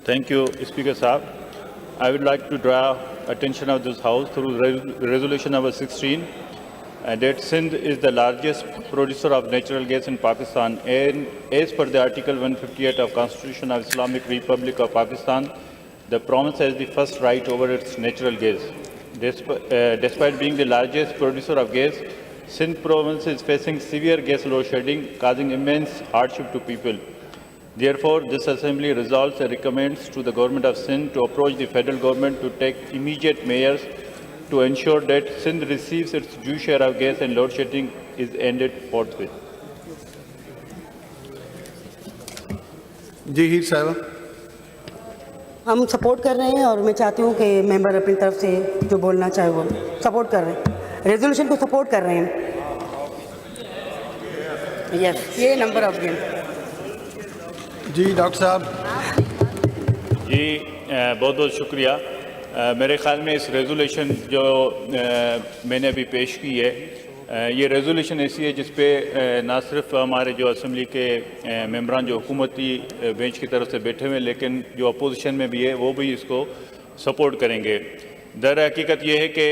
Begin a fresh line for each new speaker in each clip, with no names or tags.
Thank you, Speaker Saab. I would like to draw attention of this House through resolution number 16 that Sindh is the largest producer of natural gas in Pakistan, and as per the Article 158 of Constitution of Islamic Republic of Pakistan, the province has the first right over its natural gas. Despite being the largest producer of gas, Sindh province is facing severe gas load shedding, causing immense hardship to people. Therefore, this Assembly resolves and recommends to the Government of Sindh to approach the federal government to take immediate measures to ensure that Sindh receives its due share of gas and load shedding is ended forthwith.
जी हीर साहब,
हम support कर रहे हैं और मैं चाहती हूँ कि मेंबर अपनी तरफ से जो बोलना चाहे वो सपोर्ट कर रहे हैं, रेजोल्यूशन को सपोर्ट कर रहे हैं। यस, ये नंबर ऑफ गेम।
जी डॉक्टर साहब।
जी बहुत बहुत शुक्रिया। मेरे ख़्याल में इस रेजोल्यूशन जो मैंने अभी पेश की है, ये रेजोल्यूशन ऐसी है जिस पे ना सिर्फ हमारे जो असम्बली के मेंबरान जो हुकूमती बेंच की तरफ से बैठे हुए, लेकिन जो अपोजिशन में भी है वो भी इसको सपोर्ट करेंगे। दर हकीकत ये है कि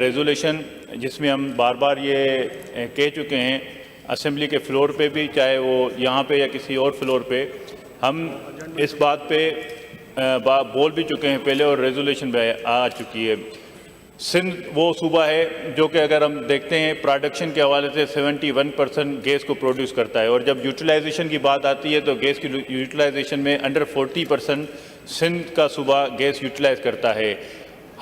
रेजोल्यूशन जिसमें हम बार बार ये कह चुके हैं असम्बली के फ्लोर पे भी, चाहे वो यहाँ पे या किसी और फ्लोर पे, हम इस बात पे बोल भी चुके हैं पहले और रेजोल्यूशन भी आ चुकी है। सिंध वो सूबा है जो कि अगर हम देखते हैं प्रोडक्शन के हवाले से 71% गैस को प्रोड्यूस करता है, और जब यूटिलाइजेशन की बात आती है तो गैस की यूटिलाइजेशन में अंडर 40% सिंध का सूबा गैस यूटिलाइज करता है।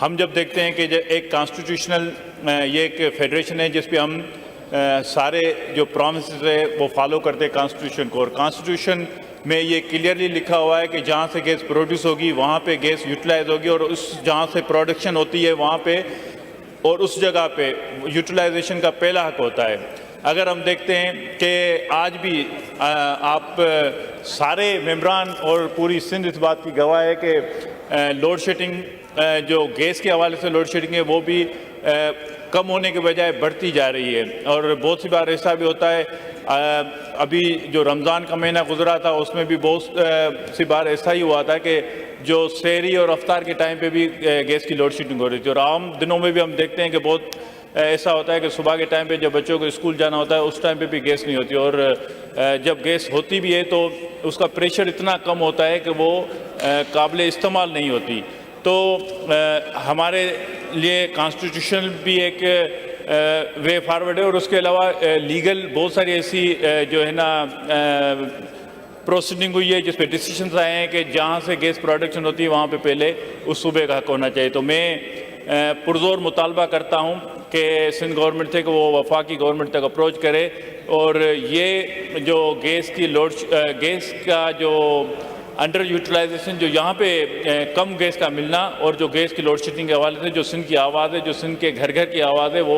हम जब देखते हैं कि एक कॉन्स्टिट्यूशनल ये एक फेडरेशन है जिस पे हम सारे जो प्रोविंसेस है वो फॉलो करते हैं कॉन्स्टिट्यूशन को, और कॉन्स्टिट्यूशन में ये क्लियरली लिखा हुआ है कि जहाँ से गैस प्रोड्यूस होगी वहाँ पे गैस यूटिलाइज होगी, और उस जहाँ से प्रोडक्शन होती है वहाँ पे और उस जगह पे यूटिलाइजेशन का पहला हक होता है। अगर हम देखते हैं कि आज भी आप सारे मेंबरान और पूरी सिंध इस बात की गवाह है कि लोड शेडिंग जो गैस के हवाले से लोड शेडिंग है वो भी कम होने के बजाय बढ़ती जा रही है, और बहुत सी बार ऐसा भी होता है। अभी जो रमज़ान का महीना गुजरा था उसमें भी बहुत सी बार ऐसा ही हुआ था कि जो सहरी और अफ्तार के टाइम पे भी गैस की लोड शेडिंग हो रही थी, और आम दिनों में भी हम देखते हैं कि बहुत ऐसा होता है कि सुबह के टाइम पे जब बच्चों को स्कूल जाना होता है उस टाइम पे भी गैस नहीं होती, और जब गैस होती भी है तो उसका प्रेशर इतना कम होता है कि वो काबिल इस्तेमाल नहीं होती। तो हमारे लिए कॉन्स्टिट्यूशनल भी एक वे फॉरवर्ड है, और उसके अलावा लीगल बहुत सारी ऐसी जो है ना प्रोसीडिंग हुई है जिस पे डिसीजंस आए हैं कि जहाँ से गैस प्रोडक्शन होती है वहाँ पे पहले उस सूबे का हक होना चाहिए। तो मैं पुरजोर मुतालबा करता हूँ कि सिंध गवर्नमेंट से कि वो वफाकी गवर्नमेंट तक अप्रोच करे, और ये जो गैस का जो अंडर यूटिलाइजेशन जो यहाँ पे कम गैस का मिलना और जो गैस की लोड शेडिंग के हवाले से जो सिंध की आवाज़ है, जो सिंध के घर घर की आवाज़ है, वो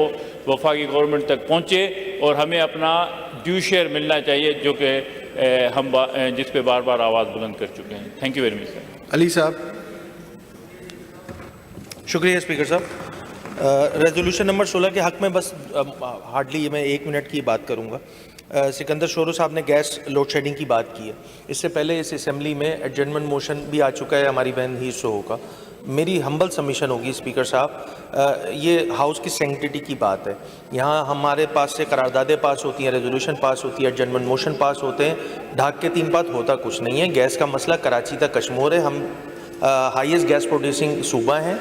वफाकी गवर्नमेंट तक पहुँचे और हमें अपना ड्यू शेयर मिलना चाहिए जो कि हम जिस पे बार बार आवाज़ बुलंद कर चुके हैं। Thank you very much sir.
Ali साहब।
शुक्रिया स्पीकर साहब। रेजोल्यूशन नंबर 16 के हक में बस हार्डली मैं 1 मिनट की बात करूँगा। सिकंदर शोरो साहब ने गैस लोड शेडिंग की बात की है। इससे पहले इस असेंबली में एडजर्नमेंट मोशन भी आ चुका है हमारी बहन हीर सोहो का। मेरी हम्बल सबमिशन होगी स्पीकर साहब, ये हाउस की सैंक्टिटी की बात है। यहाँ हमारे पास से करारदादें पास होती हैं, रेजोल्यूशन पास होती है, एडजर्नमेंट मोशन पास होते हैं, ढाक के 3 बात होता कुछ नहीं है। गैस का मसला कराची तक कश्मोर है, हम हाईएस्ट गैस प्रोड्यूसिंग सूबा हैं।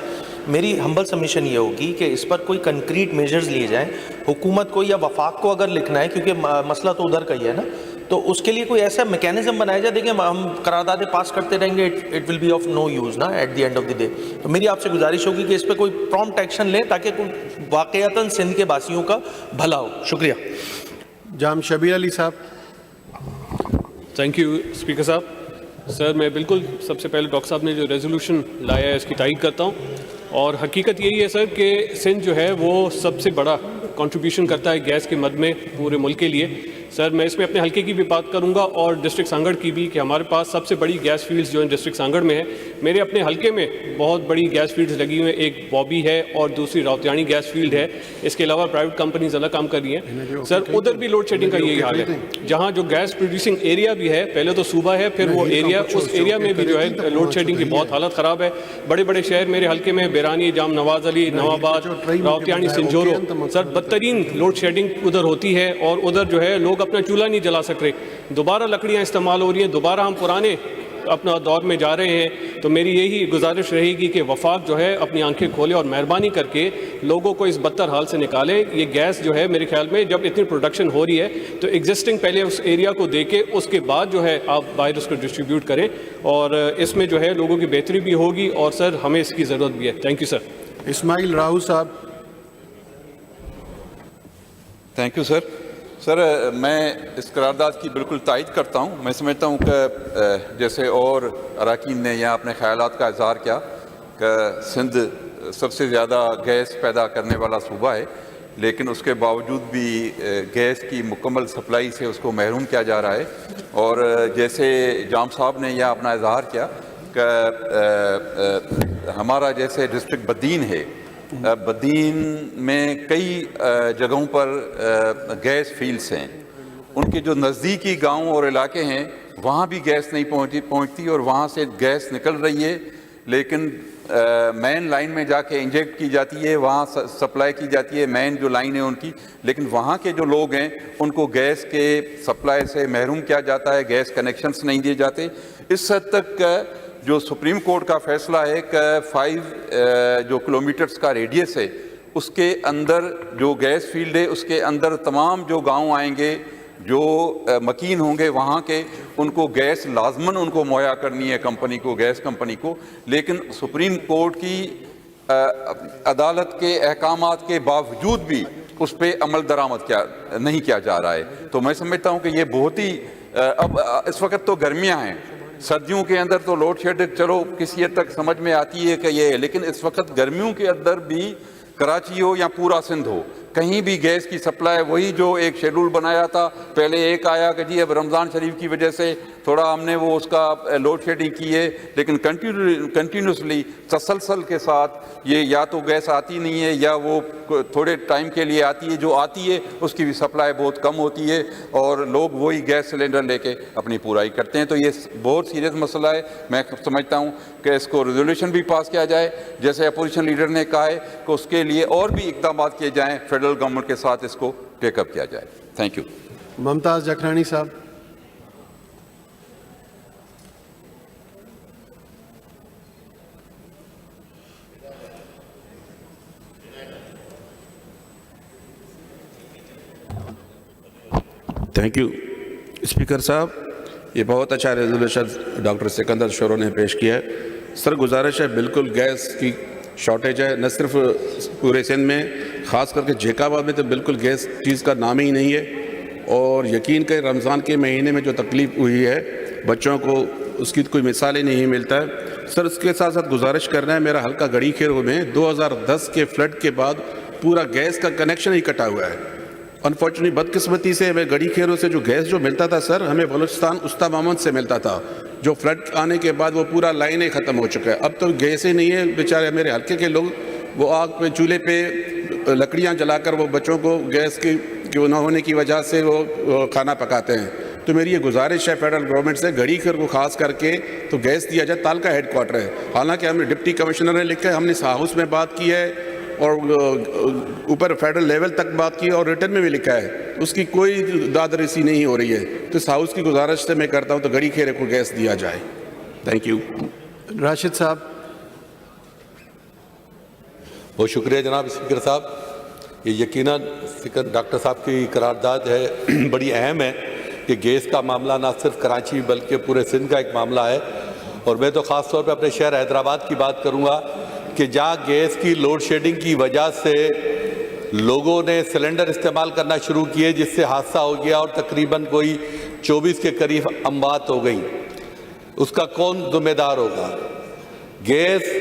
मेरी हम्बल सबमिशन ये होगी कि इस पर कोई कंक्रीट मेजर्स लिए जाएं हुकूमत को या वफाक को अगर लिखना है, क्योंकि मसला तो उधर का ही है ना, तो उसके लिए कोई ऐसा मैकेनिज्म बनाया जाए। देखिए हम करारदादे पास करते रहेंगे, it will be of no use ना at the end of the day. तो मेरी आपसे गुजारिश होगी कि इस पर कोई प्रॉम्प्ट एक्शन लें ताकि कोई वाकईतन सिंध के वासियों का भला हो। शुक्रिया।
जाम शबीर अली साहब।
थैंक यू स्पीकर साहब। सर मैं बिल्कुल सबसे पहले डॉक्टर साहब ने जो रेजोल्यूशन लाया है इसकी तारीफ करता हूँ, और हकीकत यही है सर कि सिंध जो है वो सबसे बड़ा कंट्रीब्यूशन करता है गैस के मद में पूरे मुल्क के लिए। सर मैं इसमें अपने हल्के की भी बात करूंगा और डिस्ट्रिक्ट सांगड़ की भी, कि हमारे पास सबसे बड़ी गैस फील्ड्स जो हैं डिस्ट्रिक्ट सांगड़ में है। मेरे अपने हल्के में बहुत बड़ी गैस फील्ड्स लगी हुई हैं, एक बॉबी है और दूसरी राउतियानी गैस फील्ड है। इसके अलावा प्राइवेट कंपनीज अलग काम कर रही हैं। सर उधर भी लोड शेडिंग का यही हाल है, जहाँ जो गैस प्रोड्यूसिंग एरिया भी है, पहले तो सूबा है, फिर वो एरिया, उस एरिया में भी जो है लोड शेडिंग की बहुत हालत ख़राब है। बड़े बड़े शहर मेरे हल्के में बेरानी, जाम नवाज अली, नवाबाद, राउतियानी, सिंजोरो, सर बदतरीन लोड शेडिंग उधर होती है और उधर जो है लोग अपना चूल्हा नहीं जला सक रहे। दोबारा लकड़ियाँ इस्तेमाल हो रही हैं, दोबारा हम पुराने अपना दौर में जा रहे हैं। तो मेरी यही गुजारिश रहेगी कि वफाक जो है अपनी आंखें खोले और मेहरबानी करके लोगों को इस बदतर हाल से निकाले। ये गैस जो है मेरे ख्याल में जब इतनी प्रोडक्शन हो रही है तो एग्जिस्टिंग पहले उस एरिया को देके उसके बाद जो है आप बाहर उसको डिस्ट्रीब्यूट करें, और इसमें जो है लोगों की बेहतरी भी होगी और सर हमें इसकी ज़रूरत भी है। Thank you sir.
Ismail Rahu साहब।
Thank you sir. सर मैं इस करारदाद की बिल्कुल तायद करता हूँ। मैं समझता हूँ कि जैसे और अरकान ने यहाँ अपने ख्यालात का इज़हार किया कि सिंध सबसे ज़्यादा गैस पैदा करने वाला सूबा है, लेकिन उसके बावजूद भी गैस की मुकम्मल सप्लाई से उसको महरूम किया जा रहा है। और जैसे जाम साहब ने यहाँ अपना इज़हार किया कि हमारा जैसे डिस्ट्रिक्ट बदीन है, बदीन में कई जगहों पर गैस फील्ड्स हैं। उनके जो नज़दीकी गांव और इलाके हैं वहाँ भी गैस नहीं पहुँचती और वहाँ से गैस निकल रही है, लेकिन मेन लाइन में जाके इंजेक्ट की जाती है, वहाँ सप्लाई की जाती है मेन जो लाइन है उनकी, लेकिन वहाँ के जो लोग हैं उनको गैस के सप्लाई से महरूम किया जाता है, गैस कनेक्शंस नहीं दिए जाते। इस हद तक जो सुप्रीम कोर्ट का फैसला है कि 5 जो किलोमीटर्स का रेडियस है उसके अंदर जो गैस फील्ड है उसके अंदर तमाम जो गांव आएंगे जो मकीन होंगे वहाँ के, उनको गैस लाजमन उनको मुहैया करनी है कंपनी को, गैस कंपनी को। लेकिन सुप्रीम कोर्ट की अदालत के अहकामात के बावजूद भी उस पर अमल दरामद नहीं किया जा रहा है। तो मैं समझता हूँ कि ये बहुत ही अब इस वक्त तो गर्मियाँ हैं, सर्दियों के अंदर तो लोड शेडिंग चलो किसी हद तक समझ में आती है कि ये है, लेकिन इस वक्त गर्मियों के अंदर भी कराची हो या पूरा सिंध हो, कहीं भी गैस की सप्लाई वही जो एक शेड्यूल बनाया था। पहले एक आया कि जी अब रमज़ान शरीफ की वजह से थोड़ा हमने वो उसका लोड शेडिंग की है, लेकिन कंटिन्यूसली तसलसल के साथ ये या तो गैस आती नहीं है या वो थोड़े टाइम के लिए आती है, जो आती है उसकी भी सप्लाई बहुत कम होती है और लोग वही गैस सिलेंडर लेके अपनी पूराई करते हैं। तो ये बहुत सीरियस मसला है। मैं समझता हूँ कि इसको रेजोल्यूशन भी पास किया जाए, जैसे अपोजिशन लीडर ने कहा है कि उसके लिए और भी इकदाम किए जाएँ, फेडरल गवर्नमेंट के साथ इसको टेकअप किया जाए। Thank you.
मुमताज़ जखरानी साहब।
थैंक यू स्पीकर साहब, ये बहुत अच्छा रेजोल्यूशन डॉक्टर सिकंदर शोरो ने पेश किया है। सर गुजारिश है, बिल्कुल गैस की शॉर्टेज है, न सिर्फ पूरे सिंध में, ख़ास करके जेकाबाद में तो बिल्कुल गैस चीज़ का नाम ही नहीं है। और यकीन करें रमज़ान के महीने में जो तकलीफ़ हुई है बच्चों को, उसकी कोई मिसाल ही नहीं मिलता है। सर उसके साथ साथ गुजारिश करना है, मेरा हल्का गड़ी खेरो में 2010 के फ्लड के बाद पूरा गैस का कनेक्शन ही कटा हुआ है। अनफॉर्चुनेटली बदकिस्मती से हमें गड़ी खेरों से जो गैस जो मिलता था सर, हमें बलूचिस्तान उस्ता मोहम्मद से मिलता था, जो फ्लड आने के बाद वो पूरा लाइन ही ख़त्म हो चुका है। अब तो गैस ही नहीं है। बेचारे मेरे हल्के के लोग वो आग पे चूल्हे पे लकड़ियाँ जलाकर वो बच्चों को गैस की न होने की वजह से वो खाना पकाते हैं। तो मेरी ये गुजारिश है फेडरल गवर्नमेंट से, गड़ी खेर को खास करके तो गैस दिया जाए। तालका हेडक्वार्टर है, हालांकि हमने डिप्टी कमिश्नर ने लिखा है, हमने हाउस में बात की है और ऊपर फेडरल लेवल तक बात की और रिटर्न में भी लिखा है, उसकी कोई दादरसी नहीं हो रही है। तो इस हाउस की गुजारिश से मैं करता हूँ तो गड़ी खेरे को गैस दिया जाए। Thank you.
राशिद साहब।
बहुत शुक्रिया जनाब स्पीकर साहब। ये यकीनन डॉक्टर साहब की करारदाद है, बड़ी अहम है कि गैस का मामला ना सिर्फ कराची बल्कि पूरे सिंध का एक मामला है। और मैं तो ख़ास तौर पे अपने शहर हैदराबाद की बात करूँगा कि जहाँ गैस की लोड शेडिंग की वजह से लोगों ने सिलेंडर इस्तेमाल करना शुरू किए, जिससे हादसा हो गया और तकरीबन कोई 24 के करीब अमवात हो गई। उसका कौन जिम्मेदार होगा? गैस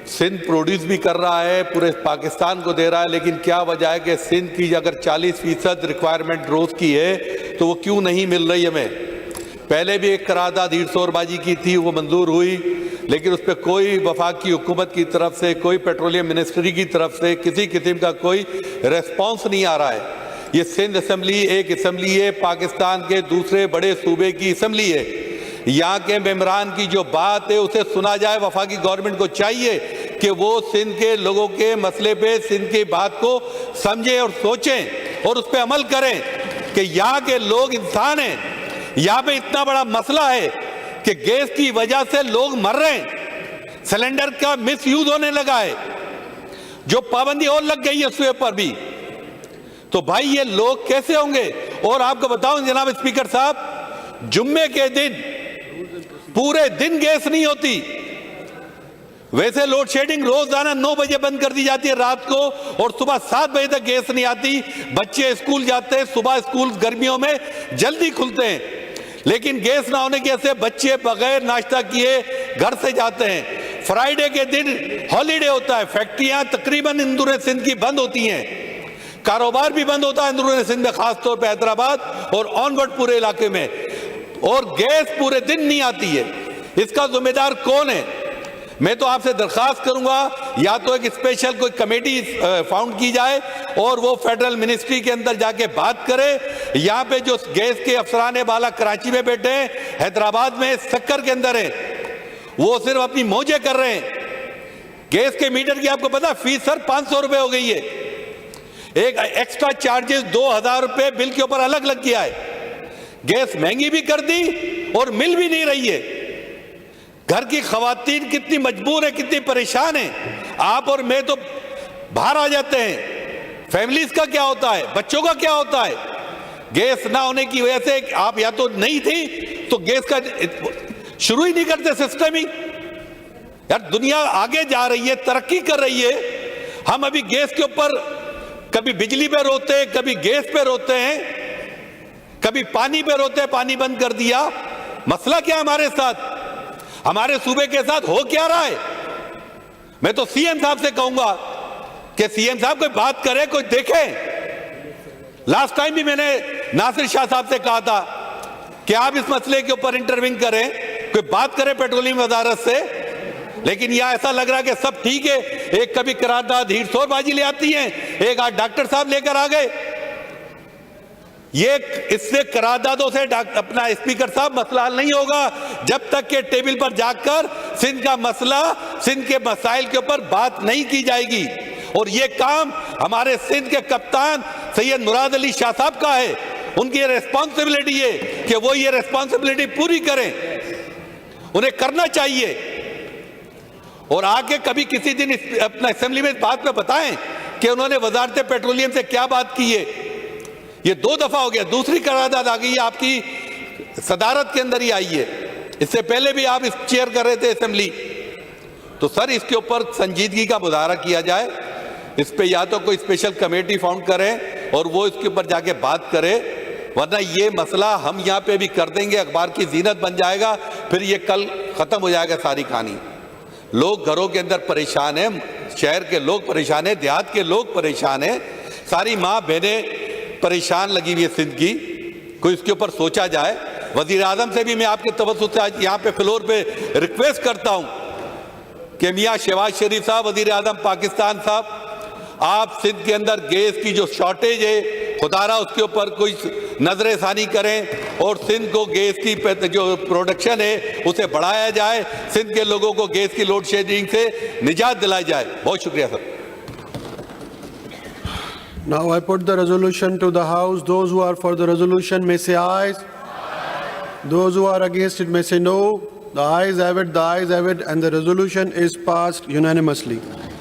सिंध प्रोड्यूस भी कर रहा है, पूरे पाकिस्तान को दे रहा है, लेकिन क्या वजह है कि सिंध की अगर 40% रिक्वायरमेंट रोज़ की है तो वो क्यों नहीं मिल रही हमें। पहले भी एक करारदाद ईंट-शोरबाजी की थी, वो मंजूर हुई, लेकिन उस पर कोई वफाक की हुकूमत की तरफ से, कोई पेट्रोलियम मिनिस्ट्री की तरफ से किसी किस्म का कोई रेस्पॉन्स नहीं आ रहा है। ये सिंध असम्बली एक असम्बली है, पाकिस्तान के दूसरे बड़े सूबे की असम्बली है। यहाँ के मेंबरान की जो बात है उसे सुना जाए। वफाकी गवर्नमेंट को चाहिए कि वो सिंध के लोगों के मसले पे, सिंध की बात को समझें और सोचें और उस पर अमल करें कि यहाँ के लोग इंसान हैं। यहाँ पे इतना बड़ा मसला है कि गैस की वजह से लोग मर रहे हैं, सिलेंडर का मिस यूज होने लगा है, जो पाबंदी और लग गई है उसके ऊपर भी। तो भाई ये लोग कैसे होंगे। और आपको बताऊं जनाब स्पीकर साहब, जुम्मे के दिन पूरे दिन गैस नहीं होती। वैसे लोड शेडिंग रोजाना 9 बजे बंद कर दी जाती है रात को, और सुबह 7 बजे तक गैस नहीं आती। बच्चे स्कूल जाते हैं, सुबह स्कूल गर्मियों में जल्दी खुलते हैं, लेकिन गैस ना होने की वजह से बच्चे बगैर नाश्ता किए घर से जाते हैं। फ्राइडे के दिन हॉलीडे होता है, फैक्ट्रियां तकरीबन इंदौर सिंध की बंद होती हैं, कारोबार भी बंद होता है इंदौर सिंध में, खासतौर पर हैदराबाद और ऑनवर्ड पूरे इलाके में, और गैस पूरे दिन नहीं आती है। इसका जिम्मेदार कौन है। मैं तो आपसे दरखास्त करूंगा, या तो एक स्पेशल कोई कमेटी फाउंड की जाए और वो फेडरल मिनिस्ट्री के अंदर जाके बात करे। यहाँ पे जो गैस के अफसरान बाला कराची में बैठे हैं, हैदराबाद में सक्कर के अंदर है, वो सिर्फ अपनी मौजें कर रहे हैं। गैस के मीटर की आपको पता फीस सर 500 रुपए हो गई है। एक एक्स्ट्रा चार्जेस 2000 रुपए बिल के ऊपर अलग लग गया है। गैस महंगी भी कर दी और मिल भी नहीं रही है। घर की खवातीन कितनी मजबूर है, कितनी परेशान है। आप और मैं तो बाहर आ जाते हैं, फैमिलीज का क्या होता है, बच्चों का क्या होता है। गैस ना होने की वजह से आप या तो नहीं थी तो गैस का शुरू ही नहीं करते सिस्टम ही। यार दुनिया आगे जा रही है, तरक्की कर रही है, हम अभी गैस के ऊपर कभी बिजली पे रोते हैं, कभी गैस पे रोते हैं, कभी पानी पे रोते हैं, पानी बंद कर दिया। मसला क्या हमारे साथ, हमारे सूबे के साथ हो क्या रहा है। मैं तो सीएम साहब से कहूंगा कि सीएम साहब कोई बात करे, कोई देखे। लास्ट टाइम भी मैंने नासिर शाह साहब से कहा था कि आप इस मसले के ऊपर इंटरव्यू करें, कोई बात करें पेट्रोलियम वजारत से, लेकिन यह ऐसा लग रहा है कि सब ठीक है। एक कभी करारदाद हीरसोरबाजी ले आती है, एक आज डॉक्टर साहब लेकर आ गए। ये इससे करारदादों से अपना स्पीकर साहब मसला हल नहीं होगा जब तक के टेबल पर जाकर सिंध का मसला, सिंध के मसाइल के ऊपर बात नहीं की जाएगी। और ये काम हमारे सिंध के कप्तान सैयद मुराद अली शाह साहब का है। उनकी रेस्पॉन्सिबिलिटी है कि वो ये रेस्पॉन्सिबिलिटी पूरी करें, उन्हें करना चाहिए। और आगे कभी किसी दिन अपना असेंबली में इस बात में बताएं कि उन्होंने वजारत पेट्रोलियम से क्या बात की है। ये 2 दफा हो गया, दूसरी करारदाद आ गई है, आपकी सदारत के अंदर ही आई है। इससे पहले भी आप इस चेयर कर रहे थे असेंबली। तो सर इसके ऊपर संजीदगी का मुजाहरा किया जाए, इस पे या तो कोई स्पेशल कमेटी फाउंड करें और वो इसके ऊपर जाके बात करे, वरना ये मसला हम यहाँ पे भी कर देंगे, अखबार की जीनत बन जाएगा, फिर ये कल खत्म हो जाएगा सारी कहानी। लोग घरों के अंदर परेशान हैं, शहर के लोग परेशान हैं, देहात के लोग परेशान हैं, सारी माँ बहनें परेशान लगी हुई है सिंध की। कोई इसके ऊपर सोचा जाए। वजीर आजम से भी मैं आपके तवज्जुह से आज यहाँ पे फ्लोर पे रिक्वेस्ट करता हूँ कि मियाँ शहबाज शरीफ साहब, वजीर आजम पाकिस्तान साहब, आप सिंध के अंदर गैस की जो शॉर्टेज है, खुदारा उसके ऊपर कोई नजर सानी करें और सिंध को गैस की जो प्रोडक्शन है उसे बढ़ाया जाए, सिंध के लोगों को गैस की लोड शेडिंग से निजात दिलाई जाए। बहुत शुक्रिया sir.
Now I put the resolution to the House. Those who are for the resolution may say aye. Those who are against it may say no. The ayes have it, and the resolution is passed unanimously.